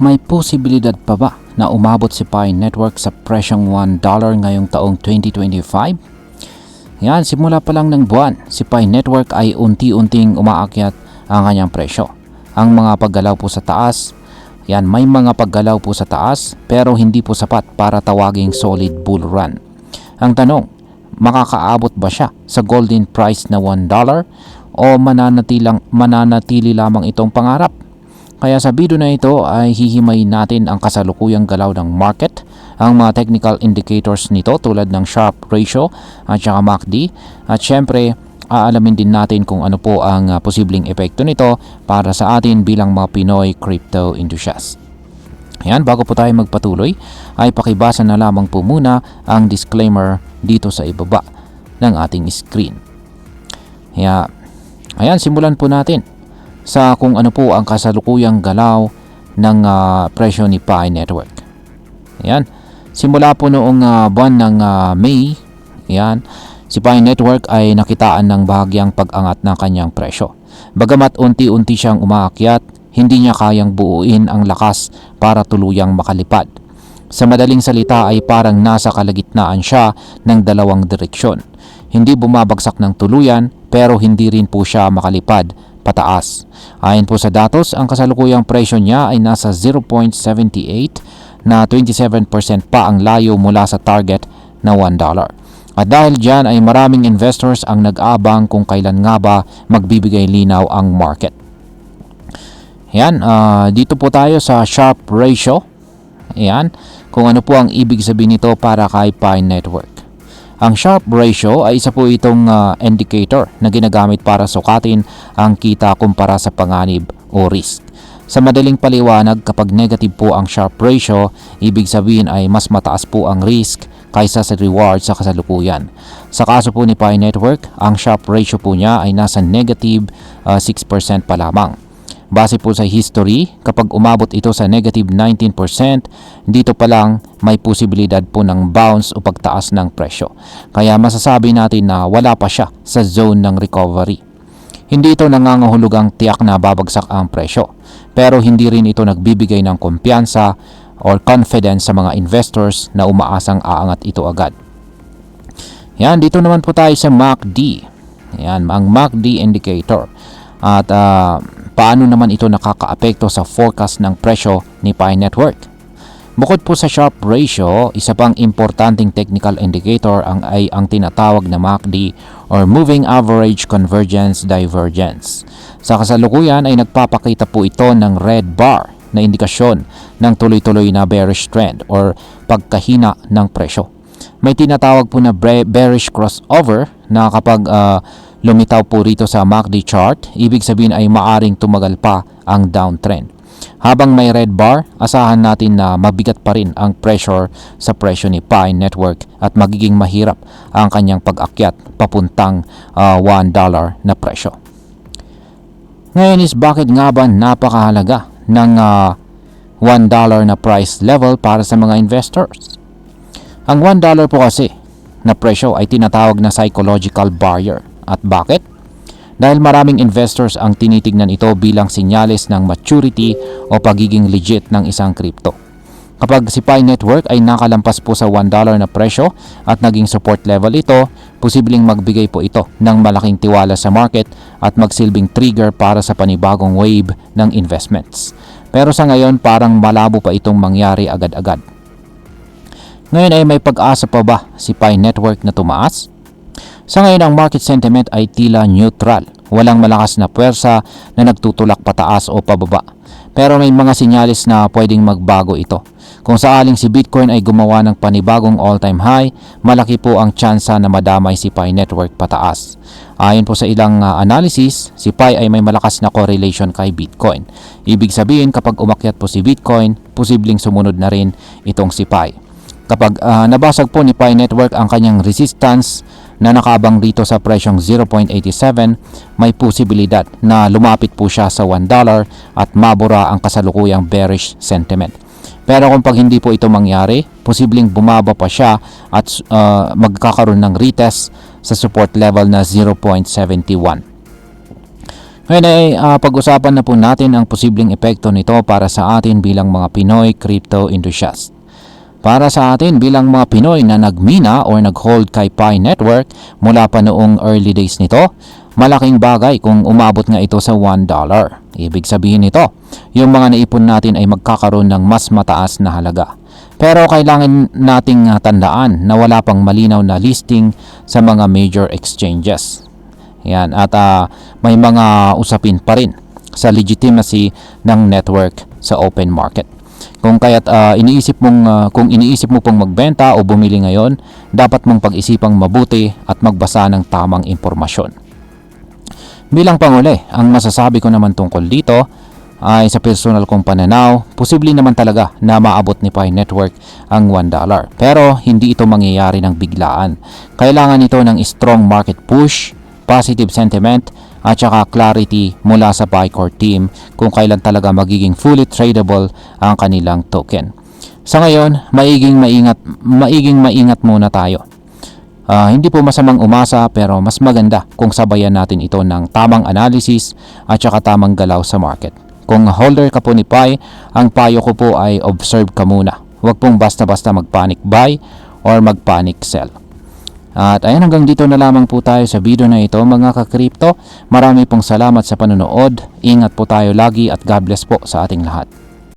May posibilidad pa ba na umabot si Pi Network sa presyong $1 ngayong taong 2025? Yan, simula pa lang ng buwan, si Pi Network ay unti-unting umaakyat ang kanyang presyo. Ang mga paggalaw po sa taas, yan, may mga paggalaw po sa taas pero hindi po sapat para tawaging solid bull run. Ang tanong, makakaabot ba siya sa golden price na $1 o mananatili lamang itong pangarap? Kaya sa video na ito ay hihimayin natin ang kasalukuyang galaw ng market, ang mga technical indicators nito tulad ng Sharpe ratio at saka MACD, at syempre aalamin din natin kung ano po ang posibleng epekto nito para sa atin bilang mga Pinoy crypto enthusiasts. Ayan, bago po tayo magpatuloy ay pakibasa na lamang po muna ang disclaimer dito sa ibaba ng ating screen. Ayan, simulan po natin sa kung ano po ang kasalukuyang galaw ng presyo ni Pi Network. Ayan, simula po noong buwan ng May, ayan, si Pi Network ay nakitaan ng bahagyang pag-angat ng kanyang presyo. Bagamat unti-unti siyang umaakyat, hindi niya kayang buuin ang lakas para tuluyang makalipad. Sa madaling salita ay parang nasa kalagitnaan siya ng dalawang direksyon. Hindi bumabagsak ng tuluyan pero hindi rin po siya makalipad pataas. Ayon po sa datos, ang kasalukuyang presyo niya ay nasa 0.78 na 27% pa ang layo mula sa target na $1. At dahil dyan ay maraming investors ang nag-aabang kung kailan nga ba magbibigay linaw ang market. Ayan, dito po tayo sa Sharpe ratio. Ayan, kung ano po ang ibig sabihin nito para kay Pi Network. Ang Sharpe ratio ay isa po itong indicator na ginagamit para sukatin ang kita kumpara sa panganib o risk. Sa madaling paliwanag, kapag negative po ang Sharpe ratio, ibig sabihin ay mas mataas po ang risk kaysa sa reward sa kasalukuyan. Sa kaso po ni Pi Network, ang Sharpe ratio po niya ay nasa negative 6% pa lamang. Base po sa history, kapag umabot ito sa negative 19%, dito pa lang may posibilidad po ng bounce o pagtaas ng presyo. Kaya masasabi natin na wala pa siya sa zone ng recovery. Hindi ito nangangahulugang tiyak na babagsak ang presyo, pero hindi rin ito nagbibigay ng kumpiyansa or confidence sa mga investors na umaasang aangat ito agad. Yan, dito naman po tayo sa MACD. Yan, ang MACD indicator. At paano naman ito nakakaapekto sa forecast ng presyo ni Pi Network? Bukod po sa Sharpe ratio, isa pang importanteng technical indicator ay ang tinatawag na MACD or Moving Average Convergence Divergence. Sa kasalukuyan ay nagpapakita po ito ng red bar na indikasyon ng tuloy-tuloy na bearish trend or pagkahina ng presyo. May tinatawag po na bearish crossover na kapag lumitaw po rito sa MACD chart, ibig sabihin ay maaring tumagal pa ang downtrend. Habang may red bar, asahan natin na mabigat pa rin ang pressure sa presyo ni Pi Network at magiging mahirap ang kanyang pag-akyat papuntang $1 na presyo. Ngayon is bakit nga ba napakahalaga ng $1 na price level para sa mga investors? Ang $1 po kasi na presyo ay tinatawag na psychological barrier. At bakit? Dahil maraming investors ang tinitignan ito bilang senyales ng maturity o pagiging legit ng isang crypto. Kapag si Pi Network ay nakalampas po sa $1 na presyo at naging support level ito, posibleng magbigay po ito ng malaking tiwala sa market at magsilbing trigger para sa panibagong wave ng investments. Pero sa ngayon parang malabo pa itong mangyari agad-agad. Ngayon ay may pag-asa pa ba si Pi Network na tumaas? Sa ngayon ang market sentiment ay tila neutral. Walang malakas na puwersa na nagtutulak pataas o pababa. Pero may mga sinyalis na pwedeng magbago ito. Kung saaling si Bitcoin ay gumawa ng panibagong all-time high, malaki po ang tsansa na madamay si Pi Network pataas. Ayon po sa ilang analysis, si Pi ay may malakas na correlation kay Bitcoin. Ibig sabihin kapag umakyat po si Bitcoin, posibleng sumunod na rin itong si Pi. Kapag nabasag po ni Pi Network ang kanyang resistance na nakaabang dito sa presyong 0.87, may posibilidad na lumapit po siya sa $1 at mabura ang kasalukuyang bearish sentiment. Pero kung pag hindi po ito mangyari, posibleng bumaba pa siya at magkakaroon ng retest sa support level na 0.71. Ngayon ay pag-usapan na po natin ang posibleng epekto nito para sa atin bilang mga Pinoy crypto enthusiast. Para sa atin bilang mga Pinoy na nagmina or nag-hold kay Pi Network mula pa noong early days nito, malaking bagay kung umabot nga ito sa $1. Ibig sabihin nito, yung mga naipon natin ay magkakaroon ng mas mataas na halaga. Pero kailangan nating tandaan na wala pang malinaw na listing sa mga major exchanges. Yan, at may mga usapin pa rin sa legitimacy ng network sa open market. Kung kaya't kung iniisip mo pong magbenta o bumili ngayon, dapat mong pag-isipang mabuti at magbasa ng tamang impormasyon. Bilang panghuli, ang masasabi ko naman tungkol dito ay sa personal kong pananaw, posible naman talaga na maabot ni Pi Network ang $1. Pero hindi ito mangyayari ng biglaan. Kailangan ito ng strong market push, positive sentiment, at saka clarity mula sa Pi-Core team kung kailan talaga magiging fully tradable ang kanilang token. Sa ngayon, maiging maingat muna tayo. Hindi po masamang umasa pero mas maganda kung sabayan natin ito ng tamang analysis at saka tamang galaw sa market. Kung holder ka po ni Pi, ang payo ko po ay observe ka muna. Huwag pong basta-basta mag-panic buy or mag-panic sell. At ayan, hanggang dito na lamang po tayo sa video na ito mga ka-crypto. Marami pong salamat sa panonood. Ingat po tayo lagi at God bless po sa ating lahat.